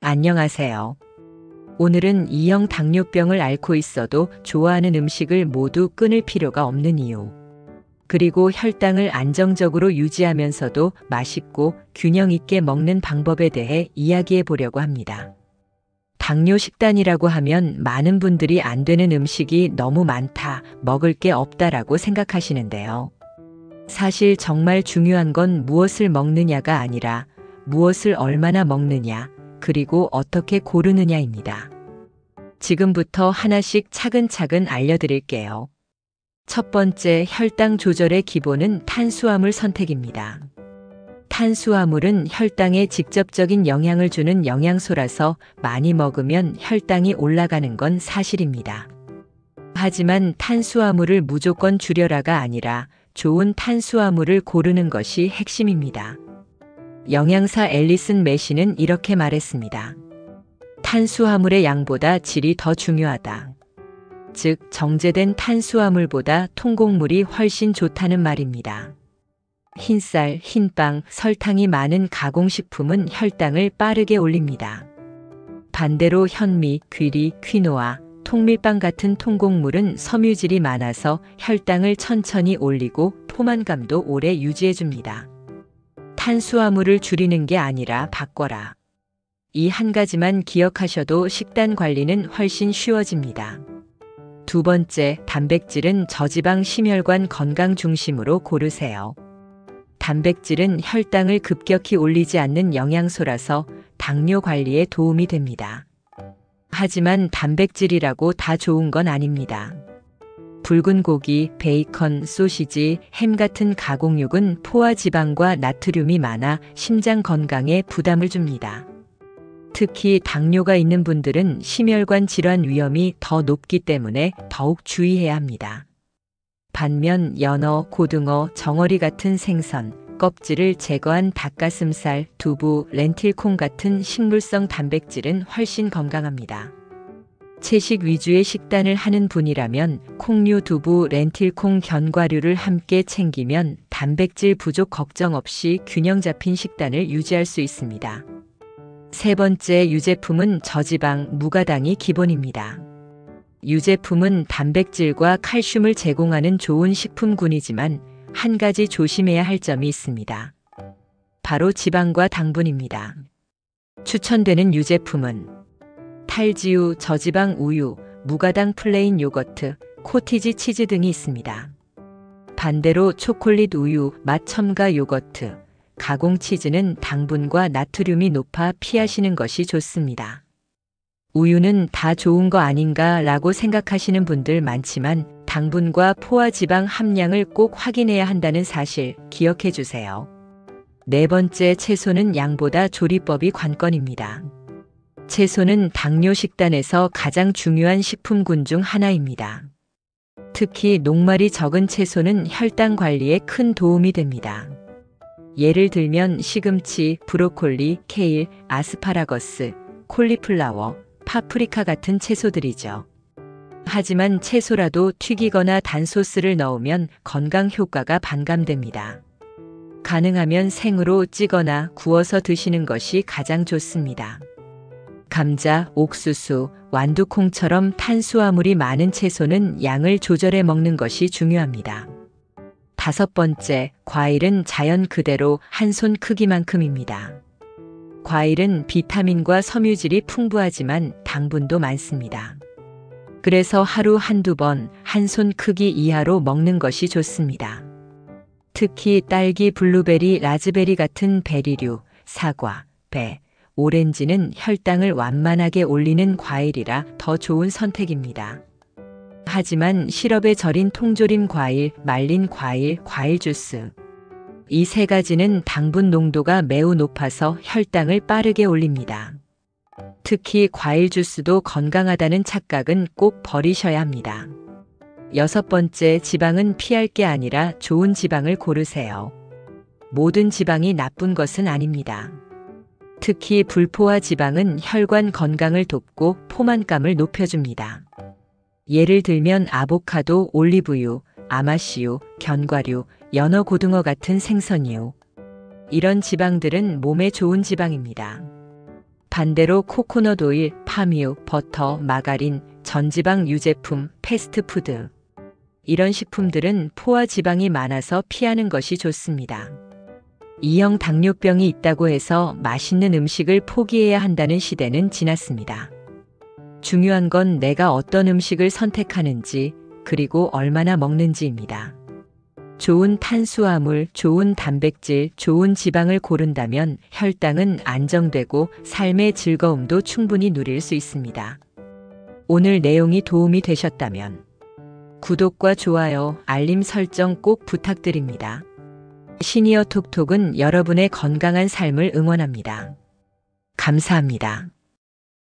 안녕하세요. 오늘은 E형 당뇨병을 앓고 있어도 좋아하는 음식을 모두 끊을 필요가 없는 이유, 그리고 혈당을 안정적으로 유지하면서도 맛있고 균형 있게 먹는 방법에 대해 이야기해 보려고 합니다. 당뇨 식단이라고 하면 많은 분들이 안 되는 음식이 너무 많다, 먹을 게 없다라고 생각하시는데요. 사실 정말 중요한 건 무엇을 먹느냐가 아니라 무엇을 얼마나 먹느냐, 그리고 어떻게 고르느냐입니다. 지금부터 하나씩 차근차근 알려드릴게요. 첫 번째, 혈당 조절의 기본은 탄수화물 선택입니다. 탄수화물은 혈당에 직접적인 영향을 주는 영양소라서 많이 먹으면 혈당이 올라가는 건 사실입니다. 하지만 탄수화물을 무조건 줄여라가 아니라 좋은 탄수화물을 고르는 것이 핵심입니다. 영양사 앨리슨 매시는 이렇게 말했습니다. 탄수화물의 양보다 질이 더 중요하다. 즉, 정제된 탄수화물보다 통곡물이 훨씬 좋다는 말입니다. 흰쌀, 흰빵, 설탕이 많은 가공식품은 혈당을 빠르게 올립니다. 반대로 현미, 귀리, 퀴노아, 통밀빵 같은 통곡물은 섬유질이 많아서 혈당을 천천히 올리고 포만감도 오래 유지해줍니다. 탄수화물을 줄이는 게 아니라 바꿔라. 이 한 가지만 기억하셔도 식단 관리는 훨씬 쉬워집니다. 두 번째, 단백질은 저지방 심혈관 건강 중심으로 고르세요. 단백질은 혈당을 급격히 올리지 않는 영양소라서 당뇨 관리에 도움이 됩니다. 하지만 단백질이라고 다 좋은 건 아닙니다. 붉은 고기, 베이컨, 소시지, 햄 같은 가공육은 포화 지방과 나트륨이 많아 심장 건강에 부담을 줍니다. 특히 당뇨가 있는 분들은 심혈관 질환 위험이 더 높기 때문에 더욱 주의해야 합니다. 반면 연어, 고등어, 정어리 같은 생선, 껍질을 제거한 닭가슴살, 두부, 렌틸콩 같은 식물성 단백질은 훨씬 건강합니다. 채식 위주의 식단을 하는 분이라면 콩류, 두부, 렌틸콩, 견과류를 함께 챙기면 단백질 부족 걱정 없이 균형 잡힌 식단을 유지할 수 있습니다. 세 번째, 유제품은 저지방, 무가당이 기본입니다. 유제품은 단백질과 칼슘을 제공하는 좋은 식품군이지만 한 가지 조심해야 할 점이 있습니다. 바로 지방과 당분입니다. 추천되는 유제품은 탈지우, 저지방 우유, 무가당 플레인 요거트, 코티지 치즈 등이 있습니다. 반대로 초콜릿 우유, 맛 첨가 요거트, 가공 치즈는 당분과 나트륨이 높아 피하시는 것이 좋습니다. 우유는 다 좋은 거 아닌가 라고 생각하시는 분들 많지만 당분과 포화 지방 함량을 꼭 확인해야 한다는 사실 기억해 주세요. 네 번째, 채소는 양보다 조리법이 관건입니다. 채소는 당뇨 식단에서 가장 중요한 식품군 중 하나입니다. 특히 녹말이 적은 채소는 혈당 관리에 큰 도움이 됩니다. 예를 들면 시금치, 브로콜리, 케일, 아스파라거스, 콜리플라워, 파프리카 같은 채소들이죠. 하지만 채소라도 튀기거나 단소스를 넣으면 건강 효과가 반감됩니다. 가능하면 생으로 찌거나 구워서 드시는 것이 가장 좋습니다. 감자, 옥수수, 완두콩처럼 탄수화물이 많은 채소는 양을 조절해 먹는 것이 중요합니다. 다섯 번째, 과일은 자연 그대로 한 손 크기만큼입니다. 과일은 비타민과 섬유질이 풍부하지만 당분도 많습니다. 그래서 하루 한두 번 한 손 크기 이하로 먹는 것이 좋습니다. 특히 딸기, 블루베리, 라즈베리 같은 베리류, 사과, 배, 오렌지는 혈당을 완만하게 올리는 과일이라 더 좋은 선택입니다. 하지만 시럽에 절인 통조림 과일, 말린 과일, 과일 주스, 이 세 가지는 당분 농도가 매우 높아서 혈당을 빠르게 올립니다. 특히 과일 주스도 건강하다는 착각은 꼭 버리셔야 합니다. 여섯 번째, 지방은 피할 게 아니라 좋은 지방을 고르세요. 모든 지방이 나쁜 것은 아닙니다. 특히 불포화 지방은 혈관 건강을 돕고 포만감을 높여줍니다. 예를 들면 아보카도, 올리브유, 아마씨유, 견과류, 연어, 고등어 같은 생선유. 이런 지방들은 몸에 좋은 지방입니다. 반대로 코코넛 오일, 파뮤, 버터, 마가린, 전지방 유제품, 패스트푸드. 이런 식품들은 포화 지방이 많아서 피하는 것이 좋습니다. 2형 당뇨병이 있다고 해서 맛있는 음식을 포기해야 한다는 시대는 지났습니다. 중요한 건 내가 어떤 음식을 선택하는지, 그리고 얼마나 먹는지입니다. 좋은 탄수화물, 좋은 단백질, 좋은 지방을 고른다면 혈당은 안정되고 삶의 즐거움도 충분히 누릴 수 있습니다. 오늘 내용이 도움이 되셨다면 구독과 좋아요, 알림 설정 꼭 부탁드립니다. 시니어 톡톡은 여러분의 건강한 삶을 응원합니다. 감사합니다.